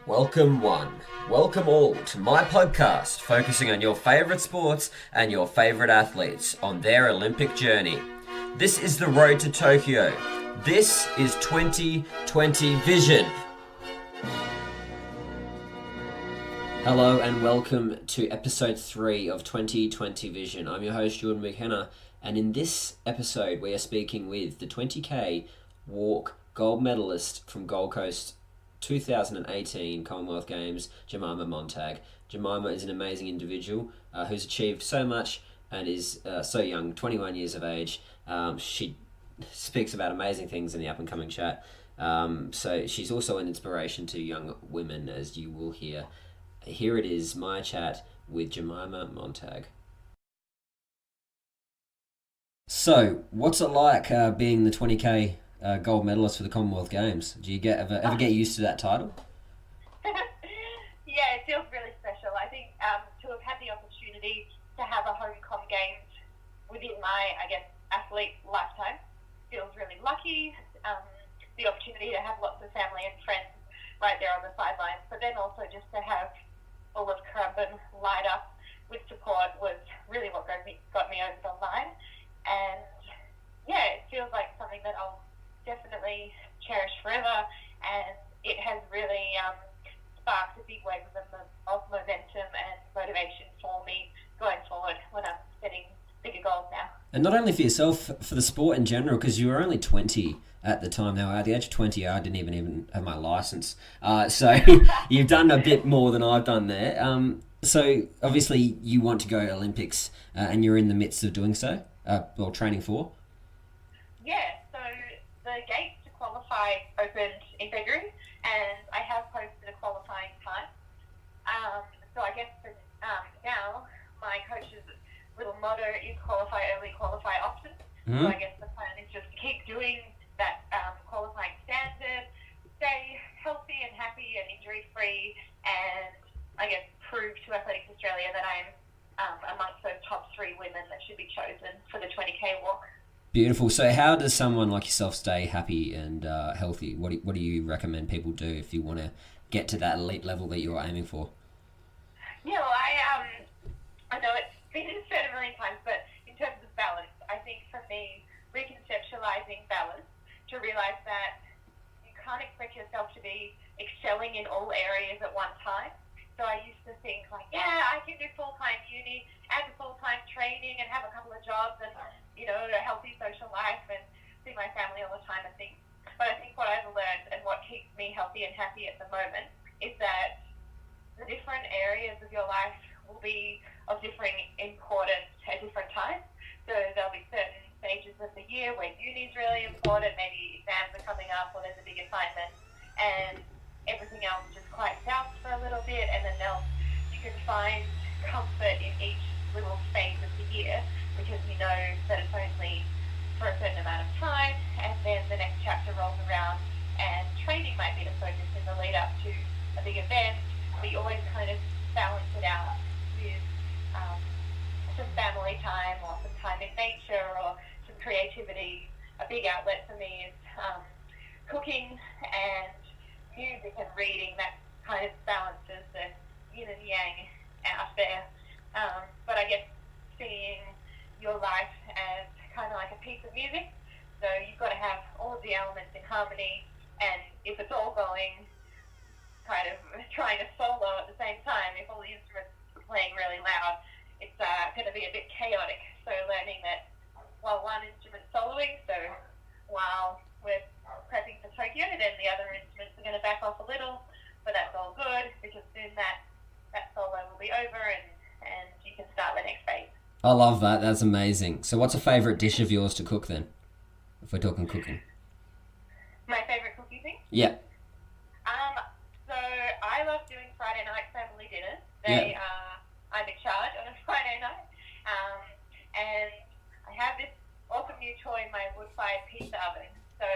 Welcome one, welcome all to my podcast focusing on your favourite sports and your favourite athletes on their Olympic journey. This is the road to Tokyo. This is 2020 Vision. Hello and welcome to episode 3 of 2020 Vision. I'm your host Jordan McKenna, and in this episode we are speaking with the 20k walk gold medalist from Gold Coast 2018 Commonwealth Games, Jemima Montag. Jemima is an amazing individual who's achieved so much and is so young, 21 years of age. She speaks about amazing things in the up and coming chat. So she's also an inspiration to young women, as you will hear. Here it is, my chat with Jemima Montag. So, what's it like being the 20k gold medalist for the Commonwealth Games? Do you ever get used to that title? Yeah, it feels really special. I think to have had the opportunity to have a home com games within my, athlete lifetime feels really lucky. The opportunity to have lots of family and friends right there on the sidelines, but then also just to have all of Currumbin light up with support was really what got me over the line. And yeah, it feels like something that I'll definitely cherish forever, and it has really sparked a big wave of momentum and motivation for me going forward when I'm setting bigger goals now. And not only for yourself, for the sport in general, because you were only 20 at the time. Now, at the age of 20, I didn't even have my license. So you've done a bit more than I've done there. So obviously you want to go Olympics, and you're in the midst of doing so, or training for. Yeah, so the gates to qualify opened in February, and I have posted a qualifying time. So I guess for now, my coach's little motto is qualify early, qualify often. Mm-hmm. So I guess the plan is just to keep doing that qualifying standard, stay healthy and happy and injury-free, and I guess prove to Athletics Australia that I'm amongst those top 3 women that should be chosen for the 20k walk. Beautiful. So how does someone like yourself stay happy and healthy? What do you recommend people do if you want to get to that elite level that you're aiming for? Yeah, well, I know it's been said a million times, but in terms of balance, I think for me, reconceptualizing balance, to realize that you can't expect yourself to be excelling in all areas at one time. So I used to think like, yeah, I can do full-time uni, add full-time training and have a couple of jobs and, a healthy social life and see my family all the time and things. But I think what I've learned and what keeps me healthy and happy at the moment is that the different areas of your life will be of differing importance at different times. So there'll be certain stages of the year where uni is really important, maybe exams are coming up or there's a big assignment, and everything else just quiets down for a little bit, and then you can find comfort in each little phase of the year because you know that it's only for a certain amount of time, and then the next chapter rolls around and training might be the focus in the lead up to a big event, but you always kind of balance it out with some family time or some time in nature or some creativity. A big outlet for me is cooking and music and reading. That kind of balances the yin and yang out there. But I guess seeing your life as kind of like a piece of music, so you've got to have all of the elements in harmony, and if it's all going kind of trying to solo at the same time, if all the instruments are playing really loud, it's going to be a bit chaotic. So learning that while one instrument's soloing, so while we're prepping for Tokyo, then the other instruments are going to back off a little, but that's all good because soon that solo will be over and you can start the next phase. I love that. That's amazing. So what's a favourite dish of yours to cook then, if we're talking cooking? My favourite cooking thing? Yeah. So I love doing Friday night family dinners. Yeah. I'm in charge on a Friday night. And I have this awesome new toy in my wood-fired pizza oven. So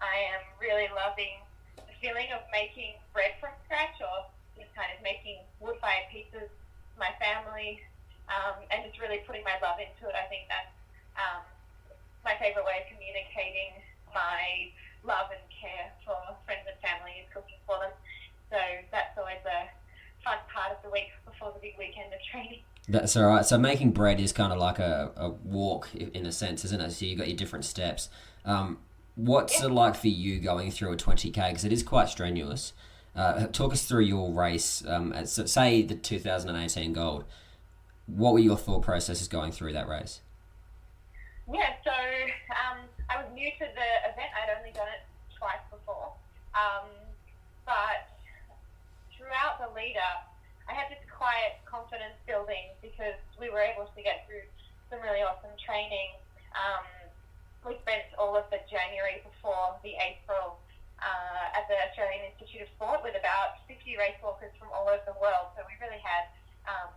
I am really loving the feeling of making bread from scratch or just kind of making wood-fired pizzas for my family, and just really putting my love into it. I think that's my favourite way of communicating my love and care for friends and family is cooking for them. So that's That's all right. So making bread is kind of like a walk in a sense, isn't it? So you got your different steps. What's Yeah. it like for you going through a 20K? Because it is quite strenuous. Talk us through your race. Say the 2018 Gold. What were your thought processes going through that race? Yeah, so I was new to the event. I'd only done it twice before. Um, but throughout the lead up, I had this quiet confidence building because we were able to get through some really awesome training. Um, we spent all of the January before the April at the Australian Institute of Sport with about 50 race walkers from all over the world. So we really had um,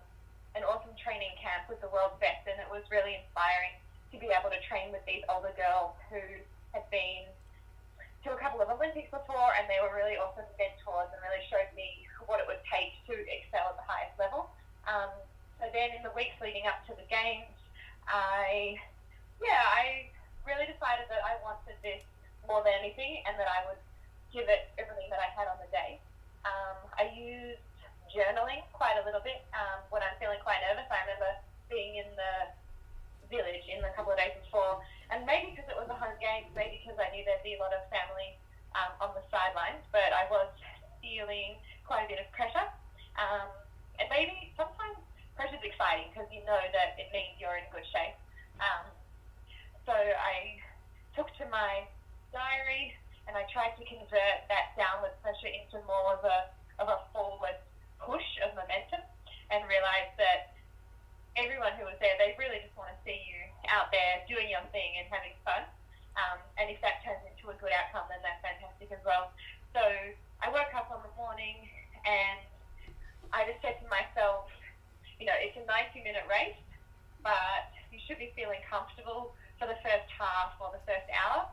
an awesome training camp with the world's best, and it was really inspiring to be able to train with these older girls who had been to a couple of Olympics before, and they were really awesome mentors and really showed me what it would take to excel at the highest level. Um, so then in the weeks leading up to the games, I really decided that I wanted this more than anything, and that I would give it everything that I had on the day. I used journaling quite a little bit when I'm feeling quite nervous. I remember being in the village in a couple of days before, and maybe because it was a home game, maybe because I knew there'd be a lot of family on the sidelines, but I was feeling quite a bit of pressure. And maybe sometimes pressure's exciting because you know that it means you're in good shape. So I took to my diary and I tried to convert that downward pressure into more of a forward push of momentum, and realized that everyone who was there, they really just want to see you out there doing your thing and having fun. And if that turns into a good outcome, then that's fantastic as well. So I woke up on the morning and I just said to myself, it's a 90-minute race, but you should be feeling comfortable for the first half or the first hour.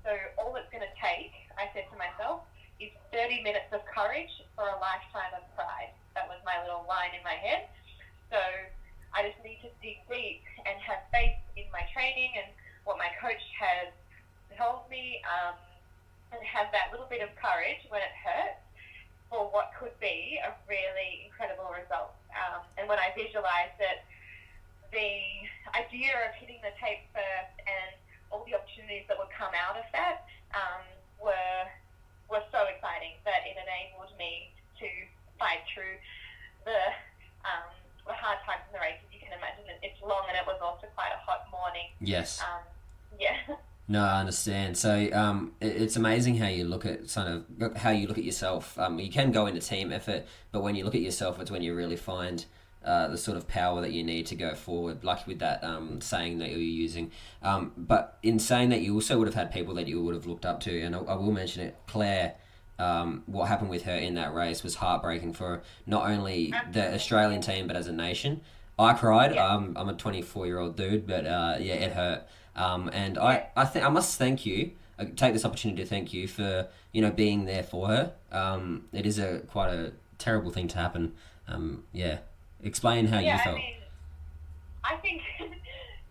So all it's going to take, I said to myself, is 30 minutes of courage for a lifetime of pride. That was my little line in my head. So I just need to dig deep and have faith in my training and what my coach has told me, and have that little bit of courage when it hurts for what could be a really incredible result. And when I visualised it, the idea of hitting the tape first and all the opportunities that would come out of that were so exciting that it enabled me to fight through the hard times in the race. As you can imagine, it's long, and it was also quite a hot morning. Yes. Yeah. No, I understand. So it's amazing how you look at how you look at yourself. You can go into team effort, but when you look at yourself, it's when you really find the sort of power that you need to go forward. Like with that saying that you were using. But in saying that, you also would have had people that you would have looked up to, and I will mention it. Claire, what happened with her in that race was heartbreaking for not only the Australian team but as a nation. I cried. Yeah. I'm a 24-year-old dude, but it hurt. And I think I must thank you. I take this opportunity to thank you for being there for her. It is quite a terrible thing to happen. Yeah, explain how you Yeah, I felt. mean, I think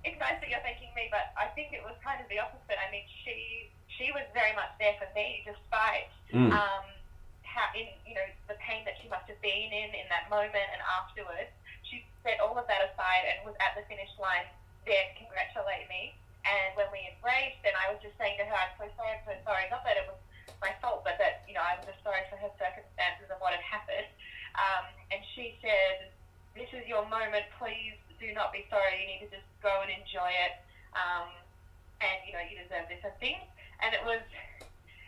it's nice that you're thanking me, but I think it was kind of the opposite. I mean, she was very much there for me, despite Mm. how the pain that she must have been in that moment and afterwards. She set all of that aside and was at the finish line there to congratulate me. And when we embraced, and I was just saying to her, I'm so sorry, I'm so sorry. Not that it was my fault, but that I was just sorry for her circumstances and what had happened. And she said, "This is your moment. Please do not be sorry. You need to just go and enjoy it. And you deserve this," and things. And it was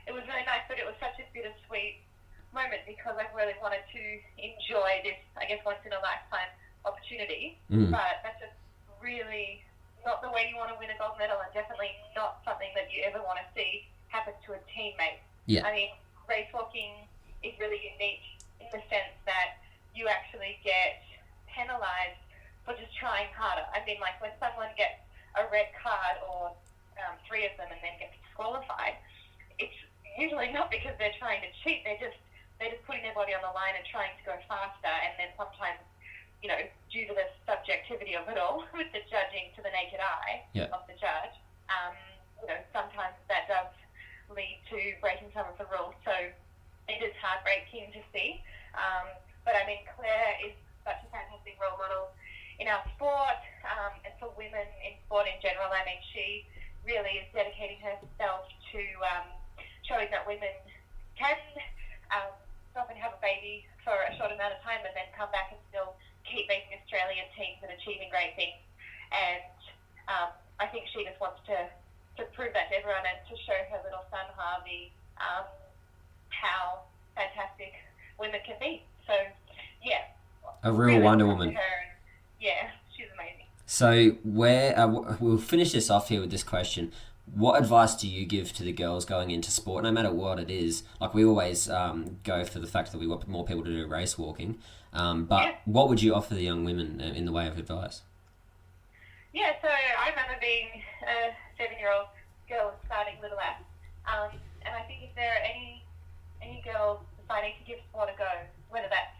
really nice, but it was such a bittersweet moment because I really wanted to enjoy this, I guess, once in a lifetime opportunity. Mm. But that's just really not the way you want to win a gold medal, and definitely not something that you ever want to see happen to a teammate. Yeah. I mean, race walking is really unique in the sense that you actually get penalised for just trying harder. I mean, like when someone gets a red card or 3 of them and then gets disqualified, it's usually not because they're trying to cheat. They're just putting their body on the line and trying to go faster, and then sometimes, due to the subjectivity of it all, with the judging to the naked eye of the judge, sometimes that does lead to breaking some of the rules. So it is heartbreaking to see. But I mean, Claire is such a fantastic role model in our sport, and for women in sport in general. I mean, she really is dedicating herself to showing that women can stop and have a baby for a short amount of time and then come back and still keep making Australian teams and achieving great things. And I think she just wants to prove that to everyone and to show her little son Harvey how fantastic women can be. So, yeah. A real really Wonder look up to Woman. her and, yeah, she's amazing. So, we'll finish this off here with this question. What advice do you give to the girls going into sport, no matter what it is? Like, we always go for the fact that we want more people to do race walking. But what would you offer the young women in the way of advice? Yeah, so I remember being a 7-year-old girl starting Little F. And I think if there are any girls deciding to give sport a go, whether that's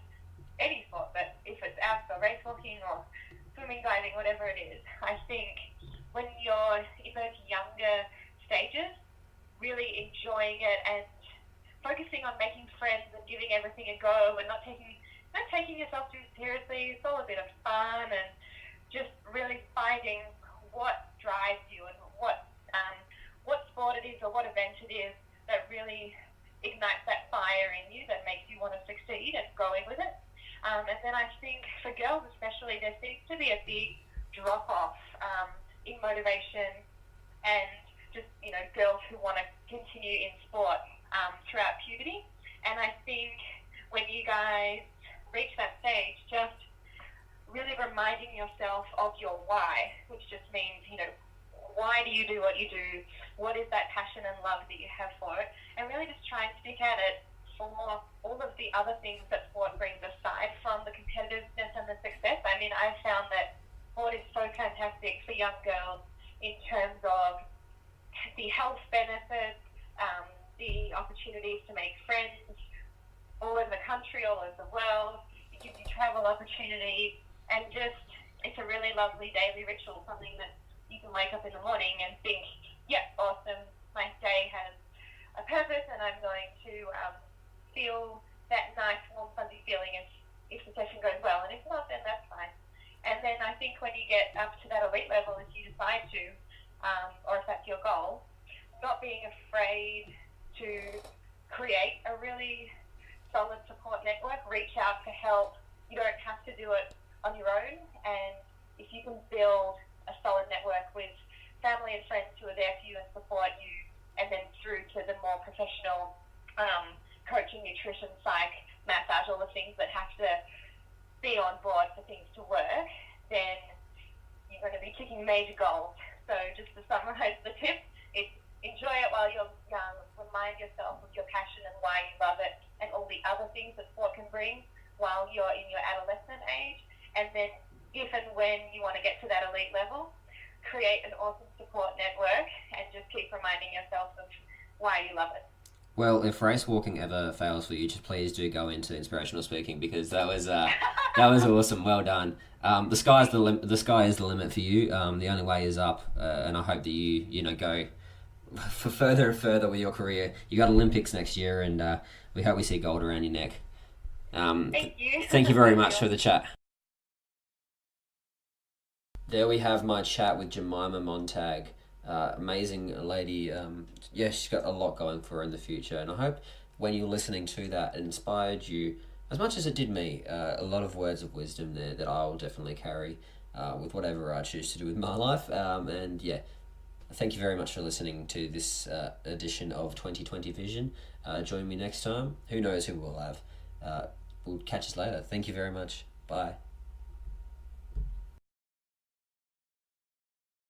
any sport, but if it's outdoor race walking or swimming, diving, whatever it is, I think when you're in those younger stages, really enjoying it and focusing on making friends and giving everything a go and not taking yourself too seriously. It's all a bit of fun and just really finding what drives you and what sport it is or what event it is that really ignites that fire in you that makes you want to succeed and going with it. And then I think for girls especially, there seems to be a big drop-off in motivation and just, girls who want to continue in sport throughout puberty. And I think when you guys reach that stage, just really reminding yourself of your why, which just means, why do you do what you do? What is that passion and love that you have for it? And really just try and stick at it for all of the other things that sport brings aside from the competitiveness and the success. I mean, I've found that sport is so fantastic for young girls in terms of the health benefits, the opportunities to make friends all over the country, all over the world. It gives you travel opportunities, and just it's a really lovely daily ritual, something that you can wake up in the morning and think, yeah, awesome, my day has a purpose and I'm going to feel that nice, warm, fuzzy feeling if the session goes well, and if not, then that's fine. And then I think when you get up to that elite level, if you decide to, or if that's your goal, not being afraid to create a really solid support network, reach out for help. You don't have to do it on your own, and if you can build a solid network with family and friends who are there for you and support you, and then through to the more professional coaching, nutrition, psych, massage, all the things that have to be on board for things to work, then you're going to be ticking major goals. So just to summarize the tip, it's enjoy it while you're young, remind yourself of your passion and why you love it, and all the other things that sport can bring while you're in your adolescent age. And then if and when you want to get to that elite level, create an awesome support network and just keep reminding yourself of why you love it. Well, if race walking ever fails for you, just please do go into inspirational speaking, because that was awesome. Well done. The sky is the limit for you. The only way is up, and I hope that you go for further and further with your career. You got Olympics next year, and we hope we see gold around your neck. Thank you. Thank you very much for the chat. There we have my chat with Jemima Montag. Amazing lady. She's got a lot going for her in the future, and I hope when you're listening to that, it inspired you as much as it did me. A lot of words of wisdom there that I will definitely carry with whatever I choose to do with my life. Thank you very much for listening to this edition of 2020 Vision. Join me next time. Who knows who we'll have. We'll catch us later. Thank you very much. Bye.